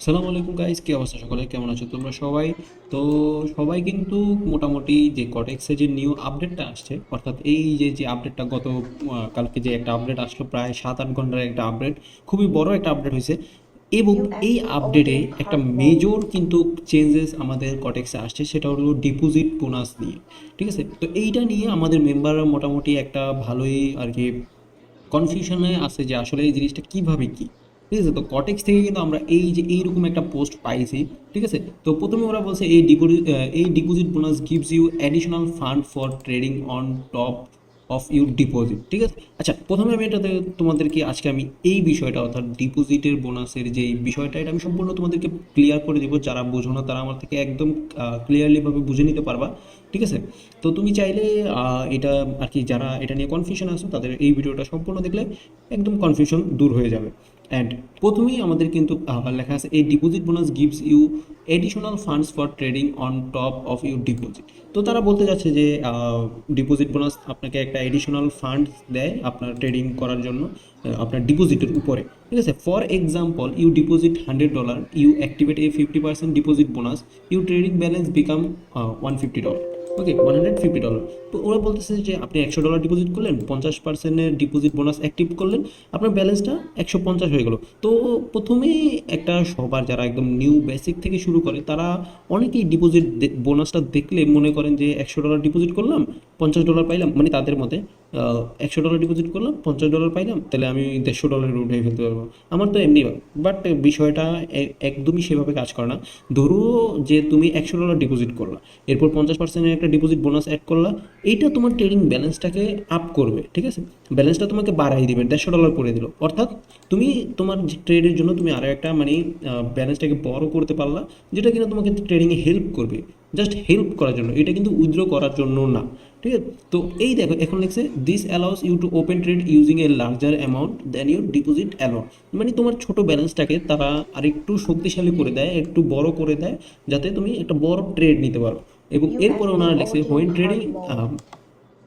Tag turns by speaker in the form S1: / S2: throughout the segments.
S1: সালাম আলাইকুম গাইস, কি অবস্থা? সকলে কেমন আছো তোমরা সবাই? তো সবাই কিন্তু মোটামুটি যে কটেক্সে যে নিউ আপডেটটা আসছে, অর্থাৎ এই যে আপডেটটা গত কালকে যে একটা আপডেট আসলো, প্রায় 7-8 ঘন্টার একটা আপডেট, খুবই বড় একটা আপডেট হয়েছে। এবং
S2: You
S1: এই
S2: entered
S1: আপডেটে
S2: only
S1: একটা
S2: half wall.
S1: মেজর কিন্তু চেঞ্জেস আমাদের কটেক্সে আসছে, সেটা হলো ডিপোজিট বোনাস নিয়ে। ঠিক আছে, তো এইটা নিয়ে আমাদের মেম্বাররা মোটামুটি একটা ভালোই আর কি কনফিউশনে আছে যে আসলে এই জিনিসটা কিভাবে কি। ঠিক আছে, তো কটেক্স থেকে কিন্তু আমরা এই যে এইরকম একটা পোস্ট পাইছি। ঠিক আছে, তো প্রথমে ওরা বলছে এই deposit bonus gives you additional fund for trading on top of your deposit. ঠিক আছে, আচ্ছা প্রথমে আমি এটাতে তোমাদেরকে আজকে আমি এই বিষয়টা অর্থাৎ ডিপোজিটের বোনাসের যে বিষয়টা, এটা আমি সম্পূর্ণ তোমাদেরকে ক্লিয়ার করে দেবো। যারা বোঝো না তারা আমার থেকে একদম ক্লিয়ারলিভাবে বুঝে নিতে পারবা। ঠিক আছে, তো তুমি চাইলে এটা আর কি, যারা এটা নিয়ে কনফিউশন আসো তাদের এই ভিডিওটা সম্পূর্ণ দেখলে একদম কনফিউশন দূর হয়ে যাবে। অ্যান্ড প্রথমেই আমাদের কিন্তু লেখা আছে এই deposit bonus gives you additional funds for trading on top of your deposit. তো তারা বলতে যাচ্ছে যে ডিপোজিট বোনাস আপনাকে একটা এডিশনাল ফান্ড দেয় আপনার ট্রেডিং করার জন্য, আপনার ডিপোজিটের উপরে। ঠিক আছে, for example you deposit $100, you activate a 50% deposit bonus, you trading balance become $150। Okay, $150। তো ওরা বলতেছে যে আপনি $100 ডিপোজিট করলেন, 50%-এর ডিপোজিট বোনাস অ্যাক্টিভ করলেন, আপনার ব্যালেন্সটা 150 হয়ে গেল। তো প্রথমেই একটা সবার যারা একদম নিউ বেসিক থেকে শুরু করে তারা অনেকেই ডিপোজিট বোনাসটা দেখলে মনে করেন যে $100 ডিপোজিট করলাম, $50 পাইলাম, মানে তাদের মতে $100 ডিপোজিট করলাম, $50 পাইলাম, তাহলে আমি $150 উঠে ফেলতে পারবো। আমার তো এমনি, বাট বিষয়টা একদমই সেভাবে কাজ করে না। ধরো যে তুমি $100 ডিপোজিট করলা, এরপর 50%-এর একটা ডিপোজিট বোনাস অ্যাড করলা, এইটা তোমার ট্রেডিং ব্যালেন্সটাকে আপ করবে। ঠিক আছে, ব্যালেন্সটা তোমাকে বাড়াই দিবে, $150 করে দিল, অর্থাৎ তুমি তোমার যে ট্রেডের জন্য তুমি আরও একটা মানে ব্যালেন্সটাকে বড় করতে পারলা, যেটা কিনা তোমাকে ট্রেডিংয়ে হেল্প করবে, জাস্ট হেল্প করার জন্য, এটা কিন্তু উইথড্র করার জন্য না। ঠিক আছে, তো এই দেখো এখন লিখছে this allows you to open trade using a larger amount than your deposit allowed. মানে তোমার ছোট ব্যালেন্সটাকে তারা আরেকটু শক্তিশালী করে দেয়, একটু বড় করে দেয়, যাতে তুমি একটা বড় ট্রেড নিতে পারো। এবং
S2: You
S1: এরপরে
S2: entered
S1: ওনারা লিখছে
S2: only
S1: when trading
S2: half wall.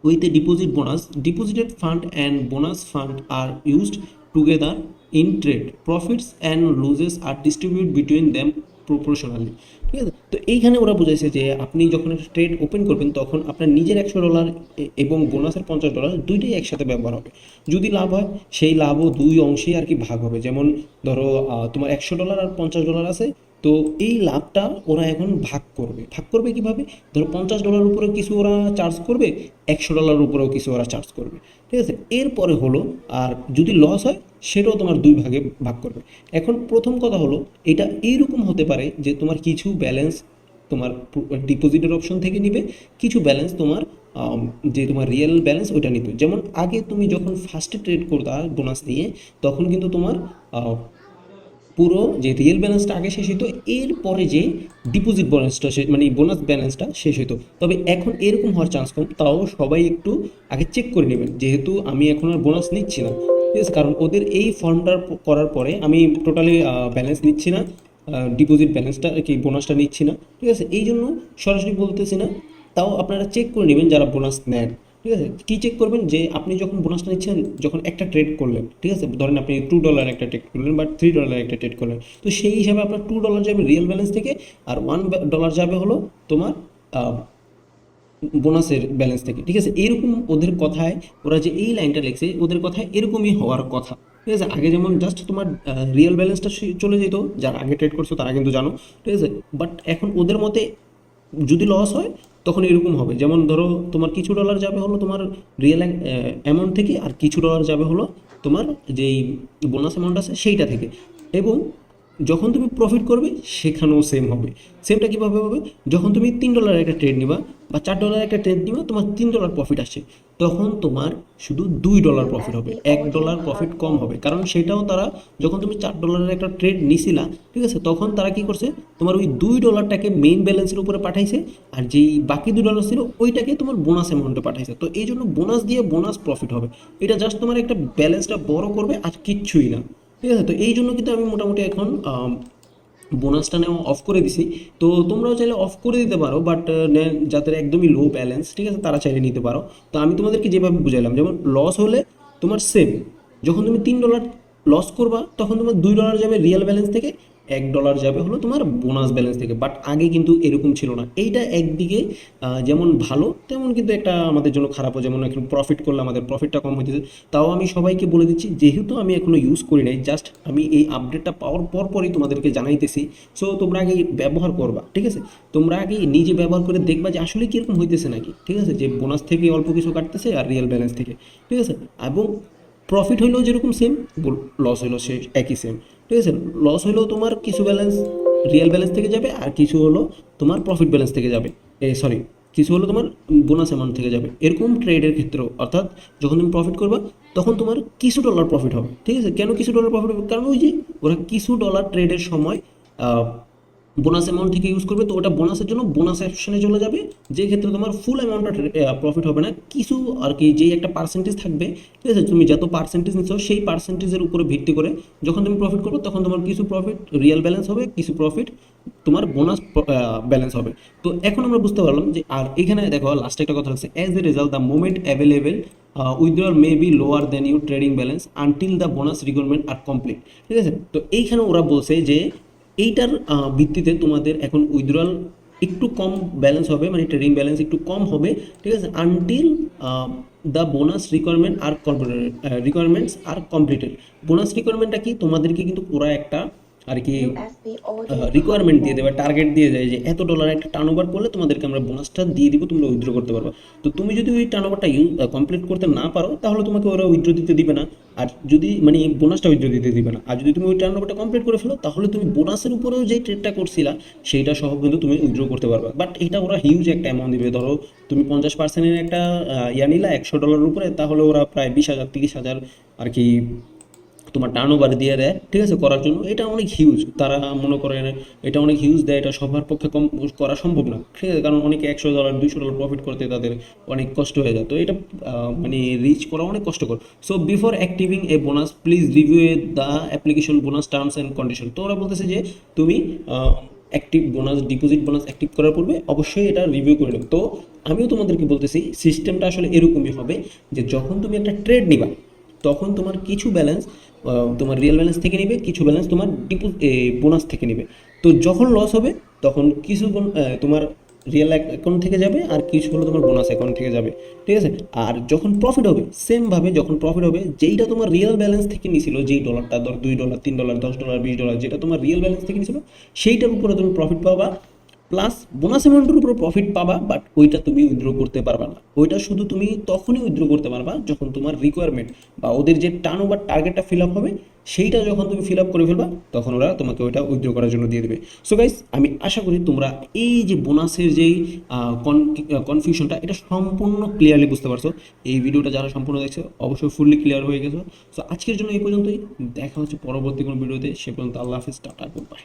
S1: with a deposit bonus, deposited fund and bonus fund are used together in trade, profits and losses are distributed between them proportionally। ঠিক আছে, তো এইখানে ওরা বুঝাইছে যে আপনি যখন একটা ট্রেড ওপেন করবেন তখন আপনার নিজের $100 এবং বোনাসের $50 দুইটাই একসাথে ব্যবহার হবে। যদি লাভ হয় সেই লাভও দুই অংশেই আর কি ভাগ হবে। যেমন ধরো তোমার $100 আর $50 আছে, তো এই লাভটা ওরা এখন ভাগ করবে। ভাগ করবে কিভাবে? ধরো $50 উপরেও কিছু ওরা চার্জ করবে, $100 উপরেও কিছু ওরা চার্জ করবে। ঠিক আছে, এরপরে হলো আর যদি লস হয় সেটাও তোমার দুই ভাগে ভাগ করবে। এখন প্রথম কথা হলো, এটা এইরকম হতে পারে যে তোমার কিছু ব্যালেন্স তোমার ডিপোজিটের অপশন থেকে নিবে, কিছু ব্যালেন্স তোমার যে তোমার রিয়েল ব্যালেন্স ওইটা নিতে। যেমন আগে তুমি যখন ফার্স্টে ট্রেড করতা বোনাস নিয়ে, তখন কিন্তু তোমার পুরো যে রিয়েল ব্যালেন্সটা আগে শেষ হতো, এরপরে যে ডিপোজিট ব্যালেন্সটা মানে বোনাস ব্যালেন্সটা শেষ হতো। তবে এখন এরকম হওয়ার চান্স কম, তাও সবাই একটু আগে চেক করে নেবেন, যেহেতু আমি এখন আর বোনাস নিচ্ছি না। ঠিক আছে, কারণ ওদের এই ফর্মটা করার পরে আমি টোটালি ব্যালেন্স নিচ্ছি না, ডিপোজিট ব্যালেন্সটা কি বোনাসটা নিচ্ছি না। ঠিক আছে, এই জন্য সরাসরি বলতেছি না, তাও আপনারা চেক করে নেবেন যারা বোনাস নেন। ঠিক আছে, কী চেক করবেন? যে আপনি যখন বোনাসটা নিচ্ছেন, যখন একটা ট্রেড করলেন, ঠিক আছে, ধরেন আপনি $2 একটা ট্রেড করলেন বা $3 একটা ট্রেড করলেন, তো সেই হিসাবে আপনার $2 যাবে রিয়েল ব্যালেন্স থেকে, আর $1 যাবে হলো তোমার বোনাসের ব্যালেন্স থেকে। ঠিক আছে, এরকম ওদের কথায়, ওরা যে এই লাইনটা লিখছে ওদের কথায় এরকমই হওয়ার কথা। ঠিক আছে, আগে যেমন জাস্ট তোমার রিয়েল ব্যালেন্সটা চলে যেত, যারা আগে ট্রেড করছো তারা কিন্তু জানো। ঠিক আছে, বাট এখন ওদের মতে যদি লস হয় তখন এরকম হবে, যেমন ধরো তোমার কিছু ডলার যাবে হলো তোমার রিয়েল অ্যামাউন্ট থেকে, আর কিছু ডলার যাবে হলো তোমার যেই বোনাস অ্যামাউন্ট আছে সেইটা থেকে। এবং যখন তুমি প্রফিট করবে সেখানেও সেম হবে। সেমটা কীভাবে হবে? যখন তুমি $3 একটা ট্রেড নিবা বা $4 একটা ট্রেড নিবা, তোমার $3 প্রফিট আসছে, তখন তোমার শুধু $2
S2: You
S1: প্রফিট হবে,
S2: entered
S1: $1
S2: only
S1: প্রফিট
S2: half
S1: কম
S2: wall.
S1: হবে। কারণ সেটাও তারা যখন তুমি $4 একটা ট্রেড নিছিলা, ঠিক আছে, তখন তারা কি করছে, তোমার ওই $2টাকে মেইন ব্যালেন্সের উপরে পাঠাইছে, আর যেই বাকি $2 ছিল ওইটাকে তোমার বোনাস অ্যামাউন্টে পাঠাইছে। তো এই জন্য বোনাস দিয়ে বোনাস প্রফিট হবে, এটা জাস্ট তোমার একটা ব্যালেন্সটা বড় করবে আর কিচ্ছুই না। ঠিক আছে, তো এই জন্য কিন্তু আমি মোটামুটি এখন বোনাসটা নেওয়া অফ করে দিছি। তো তোমরাও চাইলে অফ করে দিতে পারো, বাট যাদের একদমই লো ব্যালেন্স, ঠিক আছে, তারা চাইলে নিতে পারো। তো আমি তোমাদেরকে যেভাবে বুঝাইলাম, যেমন লস হলে তোমার সেম, যখন তুমি $3 লস করবা তখন তোমার $2 যাবে রিয়েল ব্যালেন্স থেকে, $1 যাবে হলো তোমার বোনাস ব্যালেন্স থেকে। বাট আগে কিন্তু এরকম ছিল না। এইটা একদিকে যেমন ভালো তেমন কিন্তু একটা আমাদের জন্য খারাপও, যেমন এখন প্রফিট করলে আমাদের প্রফিটটা কম হইতেছে। তাও আমি সবাইকে বলে দিচ্ছি, যেহেতু আমি এখনো ইউজ করি নাই, জাস্ট আমি এই আপডেটটা পাওয়ার পরই তোমাদেরকে জানাইতেছি। সো তোমরা আগে ব্যবহার করবা, ঠিক আছে? তোমরা আগে নিজে ব্যবহার করে দেখবা যে আসলে কীরকম হইতেছে নাকি, ঠিক আছে? যে বোনাস থেকে অল্প কিছু কাটতেছে আর রিয়েল ব্যালেন্স থেকে, ঠিক আছে? এবং প্রফিট হইলেও যেরকম সেম, লস হইলেও সে একই সেম, ঠিক আছে? লস হইলেও তোমার কিছু ব্যালেন্স রিয়েল ব্যালেন্স থেকে যাবে, আর কিছু হলো তোমার প্রফিট ব্যালেন্স থেকে যাবে, সরি, কিছু হলো তোমার বোনাস অ্যামাউন্ট থেকে যাবে। এরকম ট্রেডের ক্ষেত্রেও, অর্থাৎ যখন তুমি প্রফিট করবা তখন তোমার কিছু ডলার প্রফিট হবে, ঠিক আছে? কেন কিছু ডলার প্রফিট হবে? কারণ ওই যে ওরা কিছু ডলার ট্রেডের সময় বোনাস অ্যামাউন্ট থেকে ইউজ করবে, তো ওটা বোনাসের জন্য বোনাস অপশনে চলে যাবে, যে ক্ষেত্রে তোমার ফুল অ্যামাউন্টটা প্রফিট হবে না, কিছু আর কি, যেই একটা পার্সেন্টেজ থাকবে, ঠিক আছে? তুমি যত পার্সেন্টেজ নিচ্ছ সেই পার্সেন্টেজের উপরে ভিত্তি করে যখন তুমি প্রফিট করবে তখন তোমার কিছু প্রফিট রিয়েল ব্যালেন্স হবে, কিছু প্রফিট তোমার বোনাস ব্যালেন্স হবে। তো এখন আমরা বুঝতে পারলাম যে, আর এখানে দেখো লাস্টে একটা কথা আছে, as a result the moment available withdrawal may be lower than your trading balance until the bonus requirement are complete, ঠিক আছে? তো এইখানে ওরা বলছে যে এইটার ভিত্তিতে তোমাদের এখন উইথড্রয়াল একটু কম ব্যালেন্স হবে, মানে ট্রেডিং ব্যালেন্স একটু কম হবে, ঠিক আছে? Until the bonus requirement or requirements are completed. Bonus রিকোয়ারমেন্টটা কি, তোমাদেরকে কিন্তু পুরো একটা আর কি রিকোয়ারমেন্ট দিয়ে দেবে, টার্গেট দিয়ে দেয় যে এত ডলার একটা টার্ন ওভার করলে তোমাদেরকে আমরা বোনাসটা দিয়ে দিব, তোমরা উইথড্র করতে পারবে। তো তুমি যদি ওই টার্ন ওভারটা কমপ্লিট করতে না পারো তাহলে তোমাকে ওরা উইথড্র দিতে দিবে না, আর যদি মানে বোনাসটা উইথড্র দিতে দিবে না। আর যদি তুমি ওই টার্ন ওভারটা কমপ্লিট করে ফেলো তাহলে তুমি বোনাসের উপরেও যে ট্রেডটা করছিলা সেইটা সহ কিন্তু তুমি উইথড্র করতে পারবে। বাট এটা ওরা হিউজ একটা অ্যামাউন্ট দিবে, ধরো তুমি 50%-এর একটা ইয়া নিলা $100 উপরে, তাহলে ওরা প্রায় 20,000 30,000 আর কি তোমার টার্ন ওভার দিয়ে দেয়, ঠিক আছে, করার জন্য। এটা অনেক হিউজ, তারা মনে করে এটা অনেক হিউজ দেয়, এটা সবার পক্ষে কম করা সম্ভব না, ঠিক আছে? কারণ অনেকে $100 $200 প্রফিট করতে তাদের অনেক কষ্ট হয়ে যায়, তো এটা মানে রিচ করা অনেক কষ্টকর। So before activing a bonus please review the application bonus terms and condition. তো ওরা বলতেছে যে তুমি active bonus, deposit bonus active করার পূর্বে অবশ্যই এটা রিভিউ করে নেবে। তো আমিও তোমাদেরকে বলতেছি সিস্টেমটা আসলে এরকমই হবে যে যখন তুমি একটা ট্রেড নিবা তখন তোমার কিছু ব্যালেন্স তোমার রিয়েল ব্যালেন্স থেকে নেবে, কিছু ব্যালেন্স তোমার বোনাস থেকে নেবে। তো যখন লস হবে তখন কিছু তোমার রিয়েল অ্যাকাউন্ট থেকে যাবে আর কিছু হলো তোমার বোনাস অ্যাকাউন্ট থেকে যাবে, ঠিক আছে? আর যখন প্রফিট হবে সেমভাবে, যখন প্রফিট হবে যেইটা তোমার রিয়েল ব্যালেন্স থেকে নিছিল, যেই ডলারটা ধর $2 $3 $10 $20 যেটা তোমার রিয়েল ব্যালেন্স থেকে নিছিল, সেইটার উপরে তুমি প্রফিট পাবা, প্লাস বোনাস অ্যামাউন্টের উপরে প্রফিট পাবা। বাট ওইটা তুমি উইথড্র করতে পারবা না, ওইটা শুধু তুমি তখনই উইথড্র করতে পারবা যখন তোমার রিকোয়ারমেন্ট বা ওদের যে টার্ন ওভার টার্গেটটা ফিল আপ হবে সেইটা যখন তুমি ফিল আপ করে ফেলবা তখন ওরা তোমাকে ওইটা উইথড্র করার জন্য দিয়ে দেবে। সো গাইস, আমি আশা করি তোমরা এই যে বোনাসের যেই কনফিউশনটা এটা সম্পূর্ণ ক্লিয়ারলি বুঝতে পারছো। এই ভিডিওটা যারা সম্পূর্ণ দেখছো অবশ্যই ফুললি ক্লিয়ার হয়ে গেছো। সো আজকের জন্য এই পর্যন্তই, দেখা হচ্ছে পরবর্তী কোনো ভিডিওতে। সে পর্যন্ত আল্লাহ হাফিজ, টাটা, গুড বাই।